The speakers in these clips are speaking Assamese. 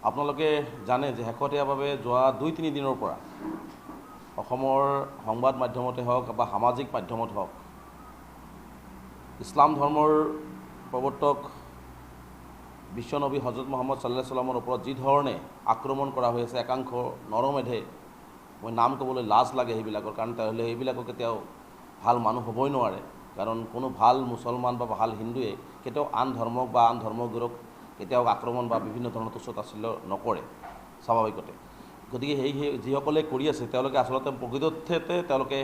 আপোনালোকে জানে যে শেহতীয়াভাৱে যোৱা 2-3 দিনৰ পৰা অসমৰ সংবাদ মাধ্যমতে হওক বা সামাজিক মাধ্যমত হওক ইছলাম ধৰ্মৰ প্ৰৱৰ্তক বিশ্বনবী হজৰত মুহাম্মদ সাল্লাল্লাহু আলাইহি ওয়াসাল্লামৰ ওপৰত যি ধৰণে আক্ৰমণ কৰা হৈ আছে একাংশ নৰমেধে, মই নাম ক'বলৈ লাজ লাগে সেইবিলাকৰ, কাৰণ তেওঁলোকে এইবিলাকক কেতিয়াও ভাল মানুহ হ'বই নোৱাৰে। কাৰণ কোনো ভাল মুছলমান বা ভাল হিন্দুৱে কেতিয়াও আন ধৰ্মক বা আন ধৰ্মগুৰুক কেতিয়াও আক্ৰমণ বা বিভিন্ন ধৰণৰ তুচ্ছ তাচ্ছিল্য নকৰে স্বাভাৱিকতে। গতিকে সেই যিসকলে কৰি আছে তেওঁলোকে আচলতে প্ৰকৃততে তেওঁলোকে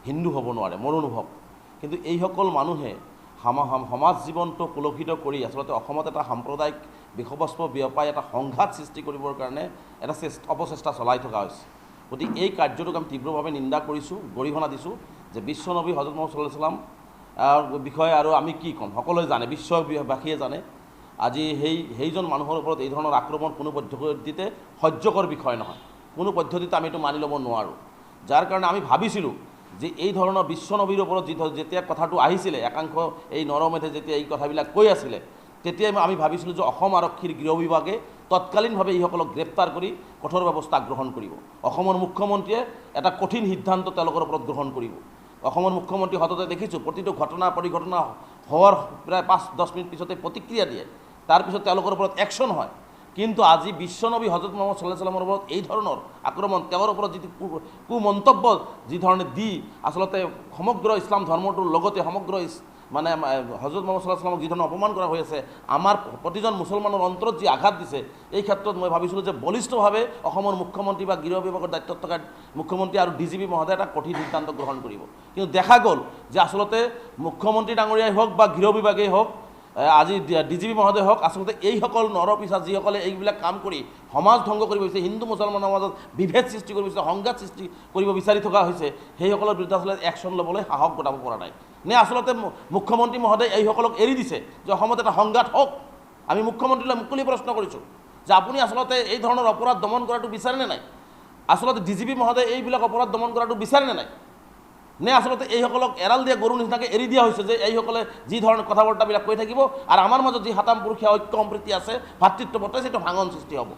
হিন্দু হ'ব নোৱাৰে, মোৰ অনুভৱ। কিন্তু এইসকল মানুহে সমাজ জীৱনটো কলুষিত কৰি আচলতে অসমত এটা সাম্প্ৰদায়িক বিষবস্প বিয়পাই এটা সংঘাত সৃষ্টি কৰিবৰ কাৰণে এটা অপচেষ্টা চলাই থকা হৈছে। গতিকে এই কাৰ্যটোক আমি তীব্ৰভাৱে নিন্দা কৰিছোঁ, গৰিহণা দিছোঁ যে বিশ্বনবী হজৰত মুহাম্মদ সাল্লাল্লাহু আলাইহি ওয়াসাল্লাম বিষয়ে আৰু আমি কি ক'ম, সকলোৱে জানে, বিশ্ববাসীয়ে জানে। আজি সেইজন মানুহৰ ওপৰত এই ধৰণৰ আক্ৰমণ কোনো পদ্ধতিতে সহ্যকৰ বিষয় নহয়, কোনো পদ্ধতিতে আমি এইটো মানি ল'ব নোৱাৰোঁ। যাৰ কাৰণে আমি ভাবিছিলোঁ যে এই ধৰণৰ বিশ্বনবীৰ ওপৰত যেতিয়া কথাটো আহিছিলে, একাংশ এই নৰমেধে যেতিয়া এই কথাবিলাক কৈ আছিলে, তেতিয়াই আমি ভাবিছিলোঁ যে অসম আৰক্ষীৰ গৃহ বিভাগে তৎকালীনভাৱে এইসকলক গ্ৰেপ্তাৰ কৰি কঠোৰ ব্যৱস্থা গ্ৰহণ কৰিব। অসমৰ মুখ্যমন্ত্ৰীয়ে এটা কঠিন সিদ্ধান্ত তেওঁলোকৰ ওপৰত গ্ৰহণ কৰিব। অসমৰ মুখ্যমন্ত্ৰী সততে দেখিছোঁ প্ৰতিটো ঘটনা পৰিঘটনা হোৱাৰ প্ৰায় 5-10 মিনিট পিছতে প্ৰতিক্ৰিয়া দিয়ে, তাৰপিছত তেওঁলোকৰ ওপৰত একশ্যন হয়। কিন্তু আজি বিশ্বনবী হজৰত মুহাম্মদ সাল্লাল্লাহু আলাইহি ওয়াসাল্লামৰ ওপৰত এই ধৰণৰ আক্ৰমণ, তেওঁৰ ওপৰত যিটো কুমন্তব্য যি ধৰণে দি আচলতে সমগ্ৰ ইছলাম ধৰ্মটোৰ লগতে সমগ্ৰ মানে হজৰত মুহাম্মদ সাল্লাল্লাহু আলাইহি ওয়াসাল্লামক যি ধৰণে অপমান কৰা হৈ আছে, আমাৰ প্ৰতিজন মুছলমানৰ অন্তৰত যি আঘাত দিছে, এই ক্ষেত্ৰত মই ভাবিছিলোঁ যে বলিষ্ঠভাৱে অসমৰ মুখ্যমন্ত্ৰী বা গৃহ বিভাগৰ দায়িত্বত থকা মুখ্যমন্ত্ৰী আৰু DGP মহোদয়ে এটা কঠিন সিদ্ধান্ত গ্ৰহণ কৰিব। কিন্তু দেখা গ'ল যে আচলতে মুখ্যমন্ত্ৰী ডাঙৰীয়াই হওক বা গৃহ বিভাগেই হওক, আজি DGP মহোদয় হওক, আচলতে এইসকল নৰপিচাচ যিসকলে এইবিলাক কাম কৰি সমাজ ধ্বংস কৰিব বিচাৰিছে, হিন্দু মুছলমানৰ মাজত বিভেদ সৃষ্টি কৰিব বিচাৰিছে, সংঘাত সৃষ্টি কৰিব বিচাৰি থকা হৈছে, সেইসকলৰ বিৰুদ্ধে আচলতে একশ্যন ল'বলৈ সাহস গোটাব পৰা নাই। নে আচলতে মুখ্যমন্ত্ৰী মহোদয় এইসকলক এৰি দিছে যে অসমত এটা সংঘাত হওক? আমি মুখ্যমন্ত্ৰীলৈ মুকলি প্ৰশ্ন কৰিছোঁ যে আপুনি আচলতে এই ধৰণৰ অপৰাধ দমন কৰাটো বিচাৰেনে নাই? আচলতে DGP মহোদয়ে এইবিলাক অপৰাধ দমন কৰাটো বিচাৰেনে নাই? নে আচলতে এইসকলক এৰাল দিয়া গৰু নিচিনাকৈ এৰি দিয়া হৈছে যে এইসকলে যি ধৰণৰ কথা বাৰ্তাবিলাক কৈ থাকিব আৰু আমাৰ মাজত যি হাতাম পুৰুষীয়া ঐক্য সম্প্ৰীতি আছে, ভাতৃত্ববোধ আছে, সেইটো ভাঙন সৃষ্টি হ'ব।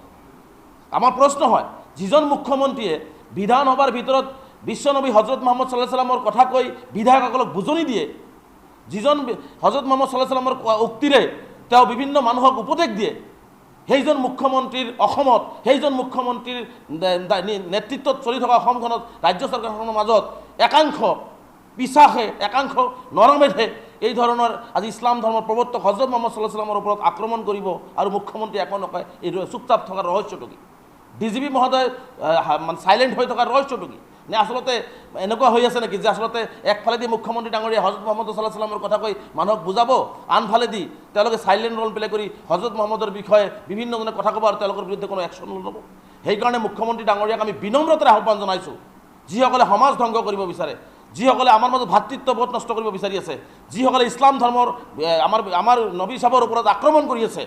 আমাৰ প্ৰশ্ন হয়, যিজন মুখ্যমন্ত্ৰীয়ে বিধানসভাৰ ভিতৰত বিশ্বনবী হজৰত মুহাম্মদ সাল্লাল্লাহু আলাইহি ওয়াসাল্লামৰ কথা কৈ বিধায়কসকলক বুজনি দিয়ে, যিজন হজৰত মুহাম্মদ সাল্লাল্লাহু আলাইহি ওয়াসাল্লামৰ উক্তিৰে তেওঁ বিভিন্ন মানুহক উপদেশ দিয়ে, সেইজন মুখ্যমন্ত্ৰীৰ অসমত, সেইজন মুখ্যমন্ত্ৰীৰ নেতৃত্বত চলি থকা অসমখনত ৰাজ্য চৰকাৰখনৰ মাজত একাংশ পিছাসে, একাংশ নৰমেধে এই ধৰণৰ আজি ইছলাম ধৰ্মৰ প্ৰৱৰ্তক হজৰত মুহাম্মদ সাল্লাল্লাহু আলাইহি ওয়াসাল্লামৰ ওপৰত আক্ৰমণ কৰিব আৰু মুখ্যমন্ত্ৰী একো নকয়, এই চুপচাপ থকাৰ ৰহস্যটো কি? DGP মহোদয় মানে চাইলেণ্ট হৈ থকাৰ ৰহস্যটো কি? নে আচলতে এনেকুৱা হৈ আছে নেকি যে আচলতে একফালেদি মুখ্যমন্ত্ৰী ডাঙৰীয়া হজৰত মুহাম্মদ সাল্লাল্লাহু আলাইহি ওয়াসাল্লামৰ কথা কৈ মানুহক বুজাব, আনফালেদি তেওঁলোকে চাইলেণ্ট ৰোল প্লে কৰি হজৰত মুহাম্মদৰ বিষয়ে বিভিন্নজনে কথা ক'ব আৰু তেওঁলোকৰ বিৰুদ্ধে কোনো একশ্যন নল'ব। সেইকাৰণে মুখ্যমন্ত্ৰী ডাঙৰীয়াক আমি বিনম্ৰতাৰে আহ্বান জনাইছোঁ, যিসকলে সমাজ ধ্বংস কৰিব বিচাৰে, যিসকলে আমাৰ মাজত ভাতৃত্ববোধ নষ্ট কৰিব বিচাৰি আছে, যিসকলে ইছলাম ধৰ্মৰ আমাৰ নবী চাহাবৰ ওপৰত আক্ৰমণ কৰি আছে,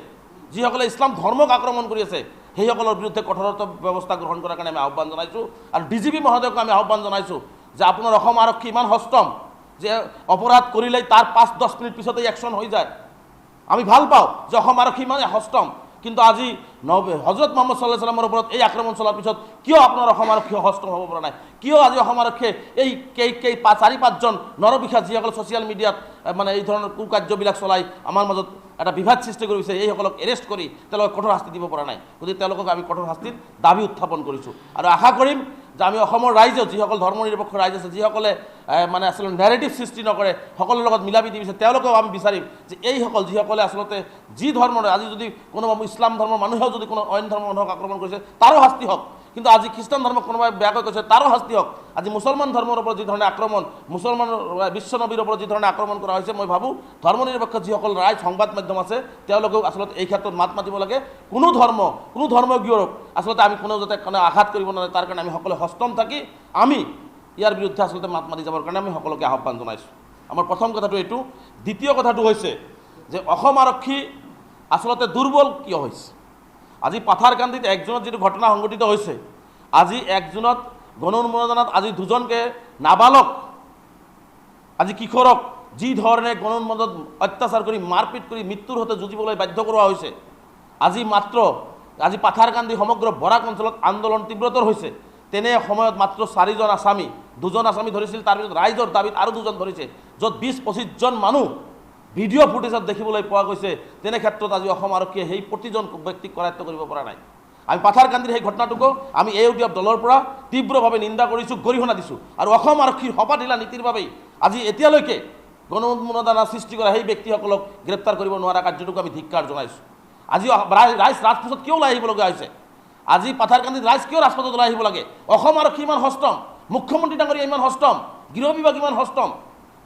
যিসকলে ইছলাম ধৰ্মক আক্ৰমণ কৰি আছে, সেইসকলৰ বিৰুদ্ধে কঠোৰতৰ ব্যৱস্থা গ্ৰহণ কৰাৰ কাৰণে আমি আহ্বান জনাইছোঁ। আৰু DGP মহোদয়ক আমি আহ্বান জনাইছোঁ যে আপোনাৰ অসম আৰক্ষী ইমান সষ্টম যে অপৰাধ কৰিলেই তাৰ 5-10 মিনিট পিছতেই একশ্যন হৈ যায়। আমি ভাল পাওঁ যে অসম আৰক্ষী ইমান সষ্টম, কিন্তু আজি হজৰত মুহাম্মদ সাল্লাল্লাহু আলাইহি ওয়াসাল্লামৰ ওপৰত এই আক্ৰমণ চলাৰ পিছত কিয় আপোনাৰ অসম আৰক্ষী সষ্টম হ'ব পৰা নাই? কিয় আজি অসম আৰক্ষীয়ে এই 4-5জন নৰপিশাচ যিসকলে ছ'চিয়েল মিডিয়াত মানে এই ধৰণৰ কুকাৰ্যবিলাক চলাই আমাৰ মাজত এটা বিভাদ সৃষ্টি কৰিছে, এইসকলক এৰেষ্ট কৰি তেওঁলোকক কঠোৰ শাস্তি দিব পৰা নাই? গতিকে তেওঁলোকক আমি কঠোৰ শাস্তিৰ দাবী উত্থাপন কৰিছোঁ আৰু আশা কৰিম যে আমি অসমৰ ৰাইজে, যিসকল ধৰ্ম নিৰপেক্ষ ৰাইজ আছে, যিসকলে মানে আচলতে নেৰেটিভ সৃষ্টি নকৰে, সকলোৰ লগত মিলাপ্ৰীতি বিচাৰে, তেওঁলোকেও আমি বিচাৰিম যে এইসকল যিসকলে আচলতে যি ধৰ্মৰ, আজি যদি কোনোবা ইছলাম ধৰ্মৰ মানুহেও যদি কোনো অন্য ধৰ্মৰ মানুহক আক্ৰমণ কৰিছে তাৰো শাস্তি হওক, কিন্তু আজি খ্ৰীষ্টান ধৰ্মক কোনোবাই বেয়াকৈ কৈছে তাৰো শাস্তি হওক। আজি মুছলমান ধৰ্মৰ ওপৰত যি ধৰণে আক্ৰমণ, মুছলমানৰ বিশ্বনবীৰ ওপৰত যি ধৰণে আক্ৰমণ কৰা হৈছে, মই ভাবোঁ ধৰ্ম নিৰপেক্ষ যিসকল ৰাইজ সংবাদ মাধ্যম আছে তেওঁলোকেও আচলতে এই ক্ষেত্ৰত মাত মাতিব লাগে। কোনো ধৰ্মীয়ক আচলতে আমি কোনেও যাতে কোনো আঘাত কৰিব নোৱাৰে, তাৰ কাৰণে আমি সকলোৱে সষ্টম থাকি আমি ইয়াৰ বিৰুদ্ধে আচলতে মাত মাতি যাবৰ কাৰণে আমি সকলোকে আহ্বান জনাইছোঁ। আমাৰ প্ৰথম কথাটো এইটো। দ্বিতীয় কথাটো হৈছে যে অসম আৰক্ষী আচলতে দুৰ্বল কিয় হৈছে? আজি পাথাৰকান্দিত একজনত যিটো ঘটনা সংঘটিত হৈছে, আজি একজনত গণ উন্মোচনত আজি দুজনকে নাবালক, আজি কিশোৰক যি ধৰণে গণ উন্মোচনত অত্যাচাৰ কৰি মাৰপিট কৰি মৃত্যুৰ সৈতে যুঁজিবলৈ বাধ্য কৰোৱা হৈছে, আজি মাত্ৰ আজি পাথাৰকান্দি সমগ্ৰ বৰাক অঞ্চলত আন্দোলন তীব্ৰতৰ হৈছে তেনে সময়ত মাত্ৰ 4জন আসামী 2জন আসামী ধৰিছিল তাৰপিছত ৰাইজৰ দাবীত আৰু 2জন ধৰিছে য'ত 20-25জন মানুহ ভিডিঅ' ফুটেজত দেখিবলৈ পোৱা গৈছে তেনে ক্ষেত্ৰত আজি অসম আৰক্ষীয়ে সেই প্ৰতিজন ব্যক্তিক কৰায়ত্ব কৰিব পৰা নাই আমি পাথাৰকান্দিৰ সেই ঘটনাটোকো আমি AUDF দলৰ পৰা তীব্ৰভাৱে নিন্দা কৰিছোঁ গৰিহণা দিছোঁ আৰু অসম আৰক্ষীৰ সপাঢিলা নীতিৰ বাবেই আজি এতিয়ালৈকে গণ উন্মোদনা সৃষ্টি কৰা সেই ব্যক্তিসকলক গ্ৰেপ্তাৰ কৰিব নোৱাৰা কাৰ্যটোক আমি ধিক্কাৰ জনাইছোঁ আজি ৰাইজ ৰাজপথত কিয় ওলাই আহিবলগীয়া হৈছে আজি পাথাৰকান্দিত ৰাইজ কিয় ৰাজপথত ওলাই আহিব লাগে অসম আৰক্ষী ইমান হস্তম মুখ্যমন্ত্ৰী ডাঙৰীয়া ইমান হস্তম গৃহ বিভাগ ইমান হস্তম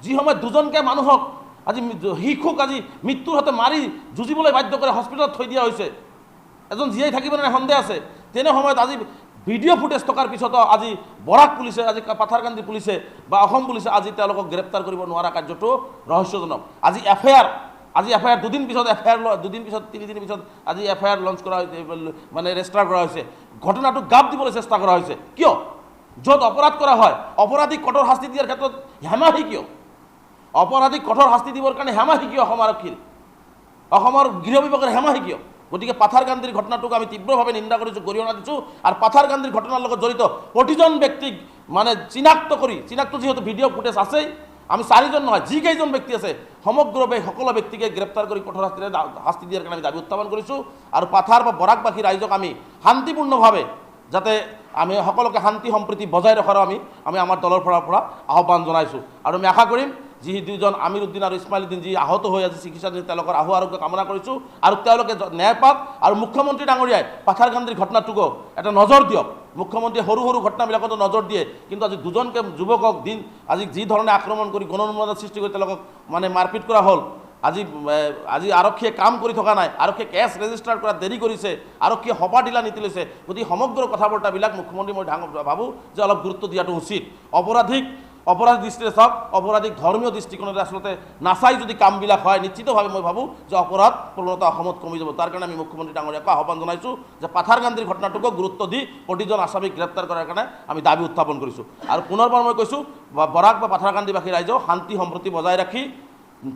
যি সময়ত 2জনকৈ মানুহক আজি শিশুক আজি মৃত্যুৰ হাতে মাৰি যুঁজিবলৈ বাধ্য কৰে হস্পিটেলত থৈ দিয়া হৈছে এজন জীয়াই থাকিব নে সন্দেহ আছে তেনে সময়ত আজি ভিডিঅ' ফুটেজ থকাৰ পিছতো আজি বৰাক পুলিচে আজি পাথাৰকান্দি পুলিচে বা অসম পুলিচে আজি তেওঁলোকক গ্ৰেপ্তাৰ কৰিব নোৱাৰা কাৰ্যটো ৰহস্যজনক আজি এফআইআৰ 2 দিন পিছত এফআইআৰ 2 দিন পিছত 3 দিন পিছত আজি এফআইআৰ লঞ্চ কৰা হৈছে মানে ৰেজিষ্টাৰ কৰা হৈছে ঘটনাটো গাপ দিবলৈ চেষ্টা কৰা হৈছে কিয় য'ত অপৰাধ কৰা হয় অপৰাধীক কঠোৰ শাস্তি দিয়াৰ ক্ষেত্ৰত হেমাহি কিয় অপৰাধীক কঠোৰ শাস্তি দিবৰ কাৰণে হেমাহি কিয় অসম আৰক্ষীৰ অসমৰ গৃহ বিভাগৰ হেমাহি কিয় গতিকে পাথাৰকান্দিৰ ঘটনাটোক আমি তীব্ৰভাৱে নিন্দা কৰিছোঁ গৰিহণা দিছোঁ আৰু পাথাৰকান্দিৰ ঘটনাৰ লগত জড়িত প্ৰতিজন ব্যক্তিক মানে চিনাক্ত যিহেতু ভিডিঅ' ফুটেজ আছেই আমি 4জন নহয় যিকেইজন ব্যক্তি আছে সমগ্ৰ সকলো ব্যক্তিকে গ্ৰেপ্তাৰ কৰি কঠোৰ শাস্তি দিয়াৰ কাৰণে আমি দাবী উত্থাপন কৰিছোঁ আৰু পাথাৰ বা বৰাকবাসী ৰাইজক আমি শান্তিপূৰ্ণভাৱে যাতে আমি সকলোকে শান্তি সম্প্ৰীতি বজাই ৰখাৰো আমি আমাৰ দলৰ পৰা আহ্বান জনাইছোঁ আৰু আমি আশা কৰিম যি 2জন আমিৰ উদ্দিন আৰু ইছমাইল উদ্দিন যি আহত হৈ আজি চিকিৎসাধীন তেওঁলোকৰ আহু আৰোগ্য কামনা কৰিছোঁ আৰু তেওঁলোকে ন্যায় পাওক আৰু মুখ্যমন্ত্ৰী ডাঙৰীয়াই পাথাৰকান্দিৰ ঘটনাটোকো এটা নজৰ দিয়ক মুখ্যমন্ত্ৰীয়ে সৰু ঘটনাবিলাকতো নজৰ দিয়ে কিন্তু আজি 2জনকৈ যুৱকক আজি যি ধৰণে আক্ৰমণ কৰি গণ উন্মোদনা সৃষ্টি কৰি তেওঁলোকক মানে মাৰপিট কৰা হ'ল আজি আৰক্ষীয়ে কাম কৰি থকা নাই আৰক্ষীয়ে কেছ ৰেজিষ্টাৰ কৰা দেৰি কৰিছে আৰক্ষীয়ে সপাঢিলা নীতি লৈছে গতিকে সমগ্ৰ কথা বাৰ্তাবিলাক মুখ্যমন্ত্ৰী মই ভাবোঁ যে অলপ গুৰুত্ব দিয়াটো উচিত অপৰাধ দৃষ্টিৰে চাওক অপৰাধীক ধৰ্মীয় দৃষ্টিকোণেৰে আচলতে নাচাই যদি কামবিলাক হয় নিশ্চিতভাৱে মই ভাবোঁ যে অপৰাধ প্ৰৱণতা অসমত কমি যাব তাৰ কাৰণে আমি মুখ্যমন্ত্ৰী ডাঙৰীয়াক আহ্বান জনাইছোঁ যে পাথাৰকান্দিৰ ঘটনাটোকো গুৰুত্ব দি প্ৰতিজন আসামীক গ্ৰেপ্তাৰ কৰাৰ কাৰণে আমি দাবী উত্থাপন কৰিছোঁ আৰু পুনৰবাৰ মই কৈছোঁ বৰাক বা পাথাৰকান্দিবাসী ৰাইজেও শান্তি সম্প্ৰীতি বজাই ৰাখি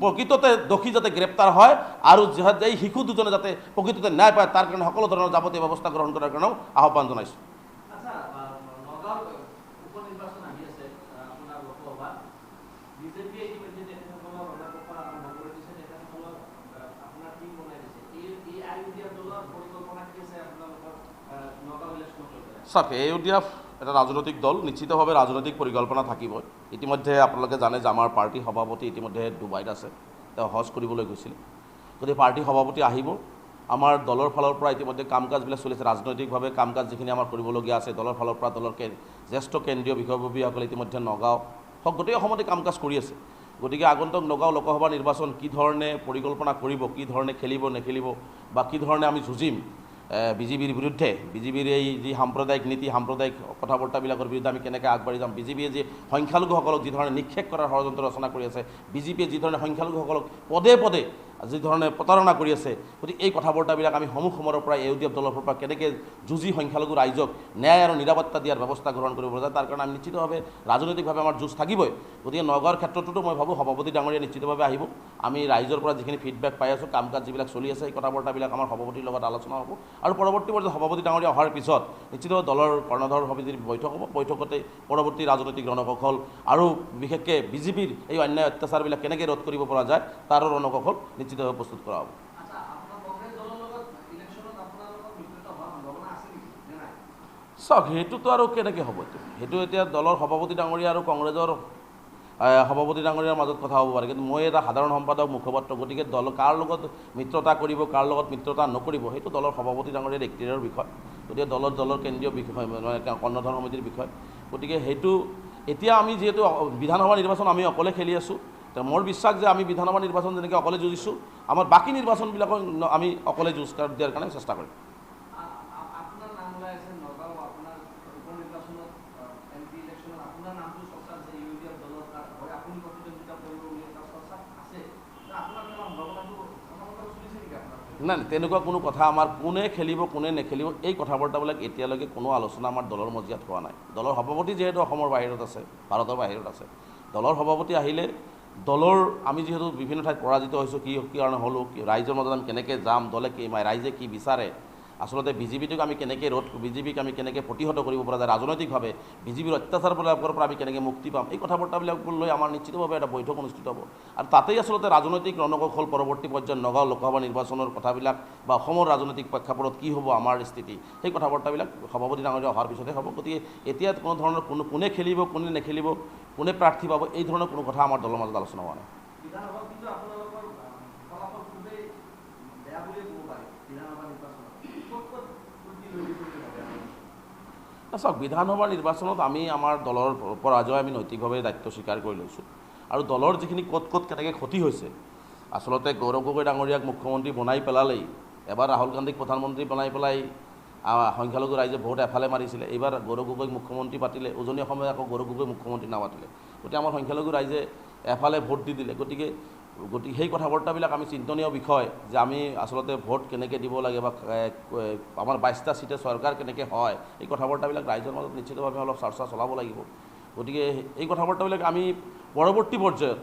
প্ৰকৃততে দোষী যাতে গ্ৰেপ্তাৰ হয় আৰু এই শিশু 2জনে যাতে প্ৰকৃততে ন্যায় পায় তাৰ কাৰণে সকলো ধৰণৰ যাৱতীয় ব্যৱস্থা গ্ৰহণ কৰাৰ কাৰণেও আহ্বান জনাইছোঁ চাওক AUDF এটা ৰাজনৈতিক দল নিশ্চিতভাৱে ৰাজনৈতিক পৰিকল্পনা থাকিবই ইতিমধ্যে আপোনালোকে জানে যে আমাৰ পাৰ্টি সভাপতি ইতিমধ্যে ডুবাইত আছে তেওঁ হজ কৰিবলৈ গৈছিল গতিকে পাৰ্টি সভাপতি আহিব আমাৰ দলৰ ফালৰ পৰা ইতিমধ্যে কাম কাজবিলাক চলিছে ৰাজনৈতিকভাৱে কাম কাজ যিখিনি আমাৰ কৰিবলগীয়া আছে দলৰ ফালৰ পৰা দলৰ জ্যেষ্ঠ কেন্দ্ৰীয় বিষয়ববীয়াসকলে ইতিমধ্যে নগাঁও গোটেই অসমতে কাম কাজ কৰি আছে গতিকে আগন্তুক নগাঁও লোকসভা নিৰ্বাচন কি ধৰণে পৰিকল্পনা কৰিব কি ধৰণে খেলিব নেখেলিব বা কি ধৰণে আমি যুঁজিম বিজেপিৰ বিৰুদ্ধে বিজেপিৰ এই যি সাম্প্ৰদায়িক নীতি সাম্প্ৰদায়িক কথা বাৰ্তাবিলাকৰ বিৰুদ্ধে আমি কেনেকৈ আগবাঢ়ি যাম বিজেপিয়ে যি সংখ্যালঘুসকলক যি ধৰণে নিক্ষেপ কৰাৰ ষড়যন্ত্ৰ ৰচনা কৰি আছে বিজেপিয়ে যি ধৰণে সংখ্যালঘুসকলক পদে যি ধৰণে প্ৰতাৰণা কৰি আছে গতিকে এই কথা বাৰ্তাবিলাক আমি সমূহ সময়ৰ পৰা AUDF দলৰ পৰা কেনেকৈ যুঁজি সংখ্যালঘু ৰাইজক ন্যায় আৰু নিৰাপত্তা দিয়াৰ ব্যৱস্থা গ্ৰহণ কৰিব পৰা যায় তাৰ কাৰণে আমি নিশ্চিতভাৱে ৰাজনৈতিকভাৱে আমাৰ যুঁজ থাকিবই গতিকে নগাঁৱৰ ক্ষেত্ৰতো মই ভাবোঁ সভাপতি ডাঙৰীয়া নিশ্চিতভাৱে আহিব আমি ৰাইজৰ পৰা যিখিনি ফিডবেক পাই আছোঁ কাম কাজ যিবিলাক চলি আছে এই কথা বাৰ্তাবিলাক আমাৰ সভাপতিৰ লগত আলোচনা হ'ব আৰু পৰৱৰ্তী পৰ্যায়ত সভাপতি ডাঙৰীয়া অহাৰ পিছত নিশ্চিতভাৱে দলৰ কৰ্ণধাৰ সমিতিৰ বৈঠক হ'ব বৈঠকতে পৰৱৰ্তী ৰাজনৈতিক ৰণকৌশল আৰু বিশেষকৈ বিজেপিৰ এই অন্যায় অত্যাচাৰবিলাক কেনেকৈ ৰোধ কৰিব পৰা যায় তাৰো ৰণকৌশল নিশ্চিতভাৱে প্ৰস্তুত কৰা হ'ব চাওক সেইটোতো আৰু কেনেকৈ হ'ব সেইটো এতিয়া দলৰ সভাপতি ডাঙৰীয়া আৰু কংগ্ৰেছৰ সভাপতি ডাঙৰীয়াৰ মাজত কথা হ'ব পাৰে কিন্তু মই এটা সাধাৰণ সম্পাদক মুখপাত্ৰ গতিকে দল কাৰ লগত মিত্ৰতা কৰিব কাৰ লগত মিত্ৰতা নকৰিব সেইটো দলৰ সভাপতি ডাঙৰীয়াৰ এখতিয়াৰৰ বিষয় গতিকে দলৰ কেন্দ্ৰীয় বিষয় মানে কৰ্ণধাৰ সমিতিৰ বিষয় গতিকে সেইটো এতিয়া আমি যিহেতু বিধানসভা নিৰ্বাচন আমি অকলে খেলি আছোঁ মোৰ বিশ্বাস যে আমি বিধানসভা নিৰ্বাচন যেনেকৈ অকলে যুঁজিছোঁ আমাৰ বাকী নিৰ্বাচনবিলাকক আমি অকলে যুঁজ দিয়াৰ কাৰণে চেষ্টা কৰিম নাই তেনেকুৱা কোনো কথা আমাৰ কোনে খেলিব কোনে নেখেলিব এই কথা বাৰ্তাবিলাক এতিয়ালৈকে কোনো আলোচনা আমাৰ দলৰ মজিয়াত হোৱা নাই দলৰ সভাপতি যিহেতু অসমৰ বাহিৰত আছে ভাৰতৰ বাহিৰত আছে দলৰ সভাপতি আহিলে দলৰ আমি যিহেতু বিভিন্ন ঠাইত পৰাজিত হৈছোঁ কি কাৰণে হ'লোঁ ৰাইজৰ মাজত আমি কেনেকৈ যাম দলে কি ৰাইজে কি বিচাৰে আচলতে বিজেপিটোক আমি কেনেকৈ বিজেপিক আমি কেনেকৈ প্ৰতিহত কৰিব পৰা যায়, ৰাজনৈতিকভাৱে বিজেপিৰ অত্যাচাৰবিলাকৰ পৰা আমি কেনেকৈ মুক্তি পাম, এই কথা বাৰ্তাবিলাক লৈ আমাৰ নিশ্চিতভাৱে এটা বৈঠক অনুষ্ঠিত হ'ব। আৰু তাতেই আচলতে ৰাজনৈতিক ৰণকৌশল পৰৱৰ্তী পৰ্যায়ত নগাঁও লোকসভা নিৰ্বাচনৰ কথাবিলাক বা অসমৰ ৰাজনৈতিক প্ৰেক্ষাপটত কি হ'ব আমাৰ স্থিতি, সেই কথা বাৰ্তাবিলাক সভাপতি ডাঙৰীয়া অহাৰ পিছতে হ'ব। গতিকে এতিয়া কোনো ধৰণৰ কোনে খেলিব কোনে নেখেলিব, কোনে প্ৰাৰ্থী পাব, এই ধৰণৰ কোনো কথা আমাৰ দলৰ মাজত আলোচনা হোৱা নাই। চাওক, বিধানসভাৰ নিৰ্বাচনত আমি আমাৰ দলৰ পৰাজয় আমি নৈতিকভাৱে দায়িত্ব স্বীকাৰ কৰি লৈছোঁ। আৰু দলৰ যিখিনি ক'ত কেনেকৈ ক্ষতি হৈছে, আচলতে গৌৰৱ গগৈ ডাঙৰীয়াক মুখ্যমন্ত্ৰী বনাই পেলালেই, এবাৰ ৰাহুল গান্ধীক প্ৰধানমন্ত্ৰী বনাই পেলাই সংখ্যালঘু ৰাইজে ভোট এফালে মাৰিছিলে, এইবাৰ গৌৰৱ গগৈক মুখ্যমন্ত্ৰী পাতিলে, উজনি অসমে আকৌ গৌৰৱ গগৈ মুখ্যমন্ত্ৰী নামাতিলে। গতিকে আমাৰ সংখ্যালঘু ৰাইজে এফালে ভোট দি দিলে। গতিকে সেই কথা বাৰ্তাবিলাক আমি চিন্তনীয় বিষয় যে আমি আচলতে ভোট কেনেকৈ দিব লাগে বা আমাৰ 22টা চিটে চৰকাৰ কেনেকৈ হয়, এই কথা বাৰ্তাবিলাক ৰাইজৰ মাজত নিশ্চিতভাৱে অলপ চৰ্চা চলাব লাগিব। গতিকে এই কথা বাৰ্তাবিলাক আমি পৰৱৰ্তী পৰ্যায়ত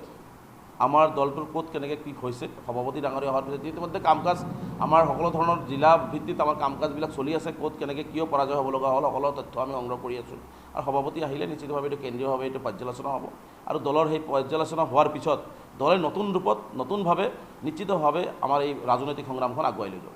আমাৰ দলটোৰ ক'ত কেনেকৈ কি হৈছে সভাপতি ডাঙৰীয়া অহাৰ পিছত ইতিমধ্যে কাম কাজ আমাৰ সকলো ধৰণৰ জিলা ভিত্তিত আমাৰ কাম কাজবিলাক চলি আছে। ক'ত কেনেকৈ কিয় পৰাজয় হ'ব লগা হ'ল সকলো তথ্য আমি সংগ্ৰহ কৰি আছোঁ। আৰু সভাপতি আহিলে নিশ্চিতভাৱে এইটো কেন্দ্ৰীয়ভাৱে এইটো পৰ্যালোচনা হ'ব। আৰু দলৰ সেই পৰ্যালোচনা হোৱাৰ পিছত দলে নতুন ৰূপত নতুনভাৱে নিশ্চিতভাৱে আমাৰ এই ৰাজনৈতিক সংগ্ৰামখন আগুৱাই লৈ যাব।